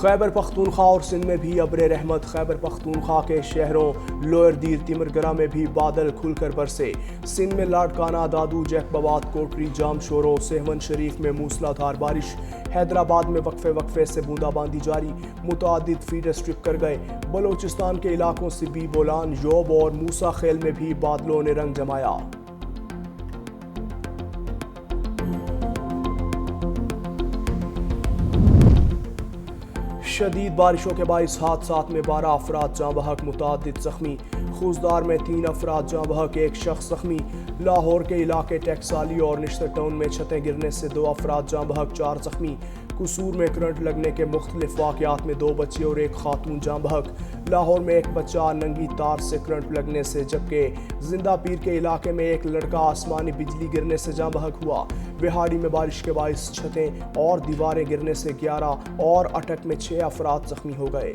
خیبر پختونخوا اور سندھ میں بھی ابر رحمت، خیبر پختونخوا کے شہروں لوئر دیر تیمرگرہ میں بھی بادل کھل کر برسے، سندھ میں لاڑکانہ، دادو، جیک باباد، کوٹری، جام شورو، سہون شریف میں موسلا دھار بارش، حیدرآباد میں وقفے سے بوندا باندی جاری، متعدد فیڈر سٹرپ کر گئے، بلوچستان کے علاقوں سے بھی بولان، یوب اور موسا خیل میں بھی بادلوں نے رنگ جمایا۔ شدید بارشوں کے باعث حادثات میں 12 افراد جاں بحق، متعدد زخمی، خوزدار میں 3 افراد جاں بحق، 1 شخص زخمی، لاہور کے علاقے ٹیکسالی اور نشتر ٹاؤن میں چھتیں گرنے سے 2 افراد جاں بحق، 4 زخمی، قصور میں کرنٹ لگنے کے مختلف واقعات میں 2 بچے اور 1 خاتون جاں بحق، لاہور میں 1 بچہ ننگی تار سے کرنٹ لگنے سے، جبکہ زندہ پیر کے علاقے میں 1 لڑکا آسمانی بجلی گرنے سے جاں بحق ہوا۔ بہاڑی میں بارش کے باعث چھتیں اور دیواریں گرنے سے 11 اور اٹک میں 6 افراد زخمی ہو گئے۔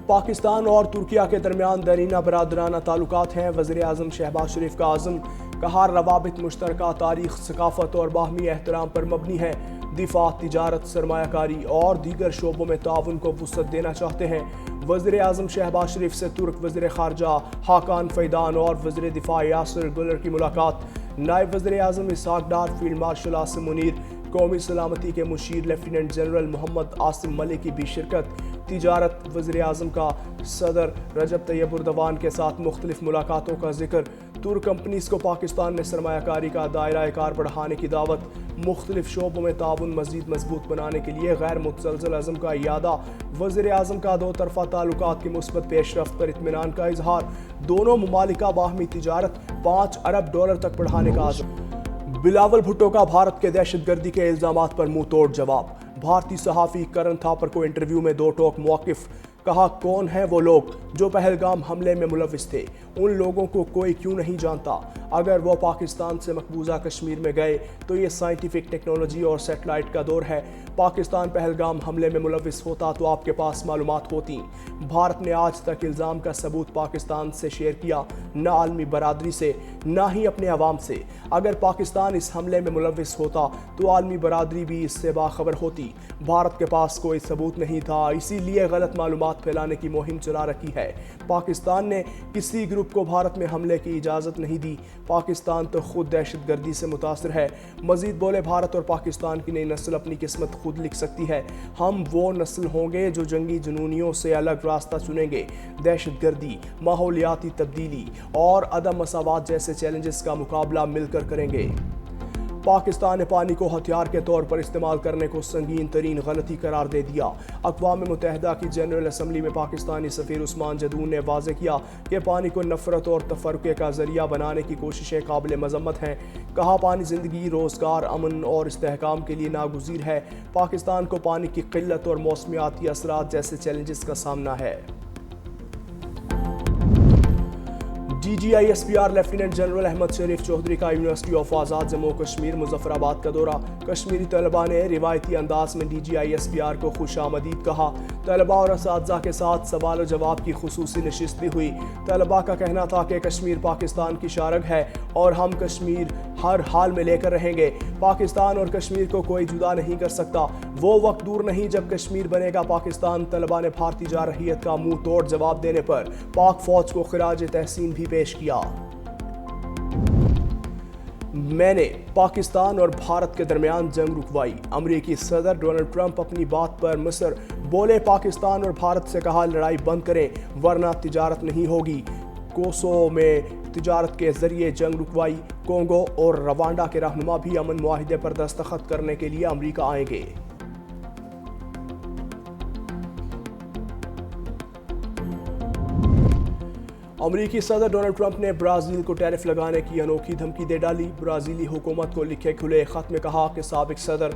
پاکستان اور ترکیہ کے درمیان دیرینہ برادرانہ تعلقات ہیں، وزیر اعظم شہباز شریف کا عزم، کہا روابط مشترکہ تاریخ، ثقافت اور باہمی احترام پر مبنی ہے، دفاع، تجارت، سرمایہ کاری اور دیگر شعبوں میں تعاون کو وسعت دینا چاہتے ہیں۔ وزیر اعظم شہباز شریف سے ترک وزیر خارجہ حاکان فیدان اور وزیر دفاع یاسر گلر کی ملاقات، نائب وزیر اعظم اسحاق ڈار، فیلڈ مارشل عاصم منیر، قومی سلامتی کے مشیر لیفٹیننٹ جنرل محمد عاصم ملک کی بھی شرکت، تجارت، وزیر اعظم کا صدر رجب طیب اردوان کے ساتھ مختلف ملاقاتوں کا ذکر، ترک کمپنیز کو پاکستان میں سرمایہ کاری کا دائرہ کار بڑھانے کی دعوت، مختلف شعبوں میں تعاون مزید مضبوط بنانے کے لیے غیر متزلزل عزم کا اعادہ، وزیر اعظم کا 2 طرفہ تعلقات کی مثبت پیش رفت پر اطمینان کا اظہار، دونوں ممالک کا باہمی تجارت $5 ارب تک بڑھانے کا عزم۔ بلاول بھٹو کا بھارت کے دہشت گردی کے الزامات پر منہ توڑ جواب، بھارتی صحافی کرن تھاپر کو انٹرویو میں 2 ٹوک موقف، کہا کون ہیں وہ لوگ جو پہلگام حملے میں ملوث تھے، ان لوگوں کو کوئی کیوں نہیں جانتا، اگر وہ پاکستان سے مقبوضہ کشمیر میں گئے تو یہ سائنٹیفک ٹیکنالوجی اور سیٹلائٹ کا دور ہے، پاکستان پہلگام حملے میں ملوث ہوتا تو آپ کے پاس معلومات ہوتی۔ بھارت نے آج تک الزام کا ثبوت پاکستان سے شیئر کیا، نہ عالمی برادری سے، نہ ہی اپنے عوام سے۔ اگر پاکستان اس حملے میں ملوث ہوتا تو عالمی برادری بھی اس سے باخبر ہوتی۔ بھارت کے پاس کوئی ثبوت نہیں تھا، اسی لیے غلط معلومات پھیلانے کی مہم چلا رکھی ہے۔ پاکستان نے کسی گروپ کو بھارت میں حملے کی اجازت نہیں دی، پاکستان تو خود دہشت گردی سے متاثر ہے۔ مزید بولے، بھارت اور پاکستان کی نئی نسل اپنی قسمت خود لکھ سکتی ہے، ہم وہ نسل ہوں گے جو جنگی جنونیوں سے الگ راستہ چنیں گے، دہشت گردی، ماحولیاتی تبدیلی اور عدم مساوات جیسے چیلنجز کا مقابلہ مل کر کریں گے۔ پاکستان نے پانی کو ہتھیار کے طور پر استعمال کرنے کو سنگین ترین غلطی قرار دے دیا۔ اقوام متحدہ کی جنرل اسمبلی میں پاکستانی سفیر عثمان جدون نے واضح کیا کہ پانی کو نفرت اور تفرقے کا ذریعہ بنانے کی کوششیں قابل مذمت ہیں، کہا پانی زندگی، روزگار، امن اور استحکام کے لیے ناگزیر ہے۔ پاکستان کو پانی کی قلت اور موسمیاتی اثرات جیسے چیلنجز کا سامنا ہے۔ D G I S P R lieutenant general Ahmed Sharif Chaudhry کا university of Azad Jammu Kashmir Muzaffarabad کا دورہ، کشمیری طلباء نے روایتی انداز میں D G I S P R کو خوش آمدید کہا، طلباء اور اساتذہ کے ساتھ سوال و جواب کی خصوصی نشست بھی ہوئی۔ طلباء کا کہنا تھا کہ کشمیر پاکستان کی شارگ ہے اور ہم کشمیر ہر حال میں لے کر رہیں گے، پاکستان اور کشمیر کو کوئی جدا نہیں کر سکتا، وہ وقت دور نہیں جب کشمیر بنے گا پاکستان۔ طلباء نے بھارتی جارحیت کا منہ توڑ جواب دینے پر پاک فوج کو خراج تحسین بھی پیش کیا۔ میں نے پاکستان اور بھارت کے درمیان جنگ رکوائی، امریکی صدر ڈونلڈ ٹرمپ اپنی بات پر مصر، بولے پاکستان اور بھارت سے کہا لڑائی بند کریں ورنہ تجارت نہیں ہوگی۔ کوسوو میں تجارت کے ذریعے جنگ رکوائی، کونگو اور روانڈا کے رہنما بھی امن معاہدے پر دستخط کرنے کے لیے امریکہ آئیں گے۔ امریکی صدر ڈونلڈ ٹرمپ نے برازیل کو ٹیرف لگانے کی انوکھی دھمکی دے ڈالی۔ برازیلی حکومت کو لکھے کھلے خط میں کہا کہ سابق صدر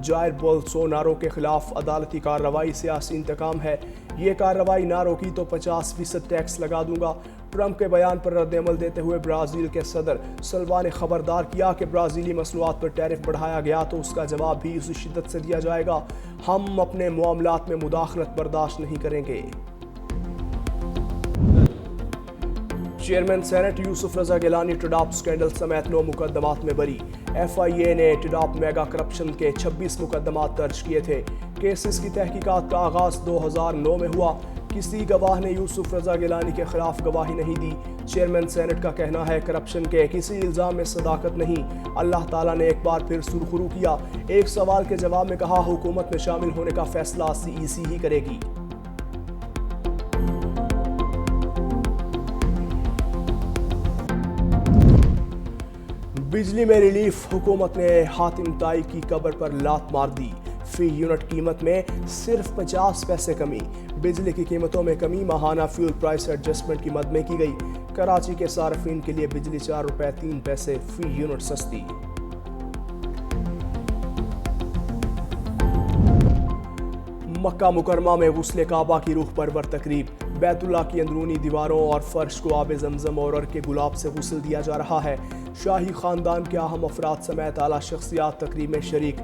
جائر بولسونارو کے خلاف عدالتی کارروائی سیاسی انتقام ہے، یہ کارروائی نہ روکی تو 50% ٹیکس لگا دوں گا۔ ٹرمپ کے بیان پر رد عمل دیتے ہوئے برازیل کے صدر سلوا نے خبردار کیا کہ برازیلی مصنوعات پر ٹیرف بڑھایا گیا تو اس کا جواب بھی اسی شدت سے دیا جائے گا، ہم اپنے معاملات میں مداخلت برداشت نہیں کریں گے۔ چیئرمین سینٹ یوسف رضا گیلانی ٹڈاپ سکینڈل سمیت 9 مقدمات میں بری۔ FIA نے ٹڈاپ میگا کرپشن کے 26 مقدمات درج کیے تھے۔ کیسز کی تحقیقات کا آغاز 2009 میں ہوا۔ کسی گواہ نے یوسف رضا گیلانی کے خلاف گواہی نہیں دی۔ چیئرمین سینٹ کا کہنا ہے کرپشن کے کسی الزام میں صداقت نہیں۔ اللہ تعالیٰ نے ایک بار پھر سرخرو کیا۔ ایک سوال کے جواب میں کہا حکومت میں شامل ہونے کا فیصلہ CEC ہی کرے گی۔ بجلی میں ریلیف، حکومت نے حاتم طائی کی قبر پر لات مار دی۔ فی یونٹ قیمت میں صرف 50 پیسے کمی۔ بجلی کی قیمتوں میں کمی، ماہانہ فیول پرائس ایڈجسٹمنٹ کی مد میں کی گئی۔ کراچی کے صارفین کے لیے بجلی 4 روپے 3 پیسے فی یونٹ سستی۔ مکہ مکرمہ میں غسل کعبہ کی روح پرور تقریب۔ بیت اللہ کی اندرونی دیواروں اور فرش کو آب زمزم اور عرق گلاب سے غسل دیا جا رہا ہے۔ شاہی خاندان کے اہم افراد سمیت اعلیٰ شخصیات تقریب میں شریک۔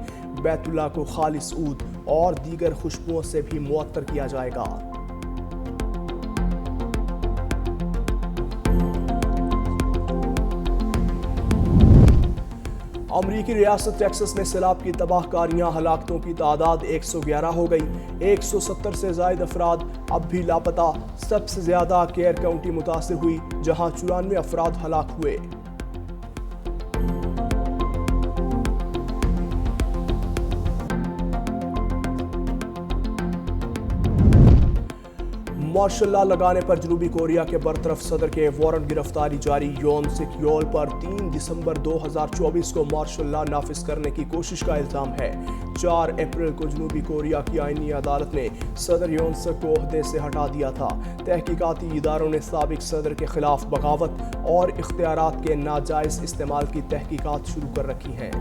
بیت اللہ کو خالص عود اور دیگر خوشبوؤں سے بھی معطر کیا جائے گا۔ امریکی ریاست ٹیکساس میں سیلاب کی تباہ کاریاں، ہلاکتوں کی تعداد 111 ہو گئی۔ 170 سے زائد افراد اب بھی لاپتہ۔ سب سے زیادہ کیئر کاؤنٹی متاثر ہوئی، جہاں 94 افراد ہلاک ہوئے۔ مارشل لا لگانے پر جنوبی کوریا کے برطرف صدر کے وارنٹ گرفتاری جاری۔ یون سک یول پر 3 دسمبر 2024 کو مارشل لا نافذ کرنے کی کوشش کا الزام ہے۔ 4 اپریل کو جنوبی کوریا کی آئینی عدالت نے صدر یون سک کو عہدے سے ہٹا دیا تھا۔ تحقیقاتی اداروں نے سابق صدر کے خلاف بغاوت اور اختیارات کے ناجائز استعمال کی تحقیقات شروع کر رکھی ہیں۔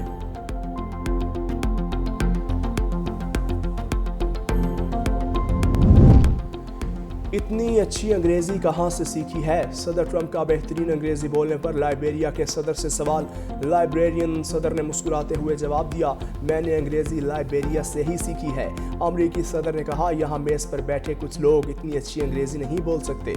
اتنی اچھی انگریزی کہاں سے سیکھی ہے؟ صدر ٹرمپ کا بہترین انگریزی بولنے پر لائبیریا کے صدر سے سوال۔ لائبریرین صدر نے مسکراتے ہوئے جواب دیا، میں نے انگریزی لائبیریا سے ہی سیکھی ہے۔ امریکی صدر نے کہا، یہاں میز پر بیٹھے کچھ لوگ اتنی اچھی انگریزی نہیں بول سکتے۔